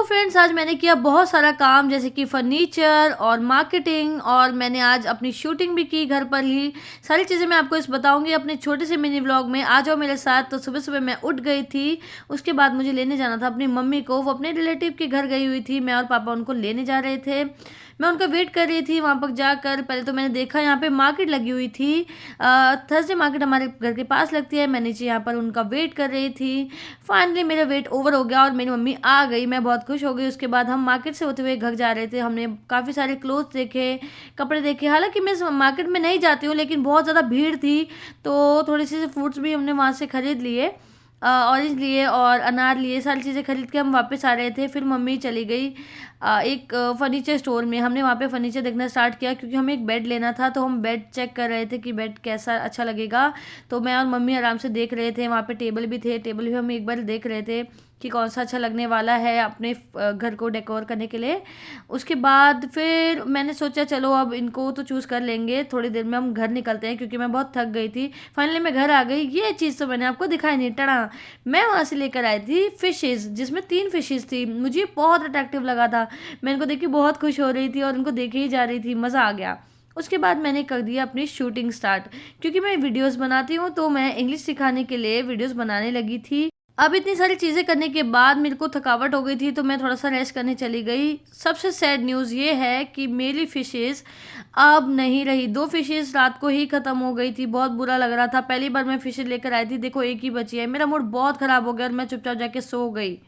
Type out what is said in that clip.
Friends आज मैंने किया बहुत सारा काम जैसे कि फर्नीचर और मार्केटिंग और मैंने आज अपनी शूटिंग भी की घर पर ही। सारी चीज़ें मैं आपको इस बताऊंगी अपने छोटे से मिनी व्लॉग में। आ जाओ मेरे साथ। तो सुबह सुबह मैं उठ गई थी। उसके बाद मुझे लेने जाना था अपनी मम्मी को। वो अपने रिलेटिव के घर गई हुई थी। मैं और पापा उनको लेने जा रहे थे। मैं उनका वेट कर रही थी वहाँ पर जाकर। पहले तो मैंने देखा यहाँ पे मार्केट लगी हुई थी। थर्सडे मार्केट हमारे घर के पास लगती है। मैं नीचे यहाँ पर उनका वेट कर रही थी। फाइनली मेरा वेट ओवर हो गया और मेरी मम्मी आ गई। मैं बहुत खुश हो गई। उसके बाद हम मार्केट से होते हुए घर जा रहे थे। हमने काफ़ी सारे क्लोथ्स देखे, कपड़े देखे। हालांकि मैं मार्केट में नहीं जाती हूँ लेकिन बहुत ज़्यादा भीड़ थी तो थोड़ी सी फ्रूट्स भी हमने वहाँ से ख़रीद लिए। ऑरेंज लिए और अनार लिए। सारी चीज़ें खरीद के हम वापस आ रहे थे। फिर मम्मी चली गई एक फर्नीचर स्टोर में। हमने वहाँ पे फर्नीचर देखना स्टार्ट किया क्योंकि हमें एक बेड लेना था। तो हम बेड चेक कर रहे थे कि बेड कैसा अच्छा लगेगा। तो मैं और मम्मी आराम से देख रहे थे। वहाँ पे टेबल भी थे। टेबल भी हम एक बार देख रहे थे कि कौन सा अच्छा लगने वाला है अपने घर को डेकोर करने के लिए। उसके बाद फिर मैंने सोचा चलो अब इनको तो चूज़ कर लेंगे। थोड़ी देर में हम घर निकलते हैं क्योंकि मैं बहुत थक गई थी। फाइनली मैं घर आ गई। ये चीज़ तो मैंने आपको दिखाई नहीं टड़ा। मैं वहाँ से लेकर आई थी फिशेज़ जिसमें 3 फिशेज़ थी। मुझे बहुत अट्रैक्टिव लगा था। मैं इनको देख के बहुत खुश हो रही थी और इनको देखे ही जा रही थी। मज़ा आ गया। उसके बाद मैंने कर दिया अपनी शूटिंग स्टार्ट क्योंकि मैं वीडियोस बनाती हूँ तो मैं इंग्लिश सिखाने के लिए वीडियोस बनाने लगी थी। अब इतनी सारी चीज़ें करने के बाद मेरे को थकावट हो गई थी तो मैं थोड़ा सा रेस्ट करने चली गई। सबसे सैड न्यूज़ ये है कि मेरी फिशेज़ अब नहीं रही। 2 फिशेज़ रात को ही ख़त्म हो गई थी। बहुत बुरा लग रहा था। पहली बार मैं फिशेज़ लेकर आई थी। देखो एक ही बची है। मेरा मूड बहुत ख़राब हो गया और मैं चुपचाप जाके सो गई।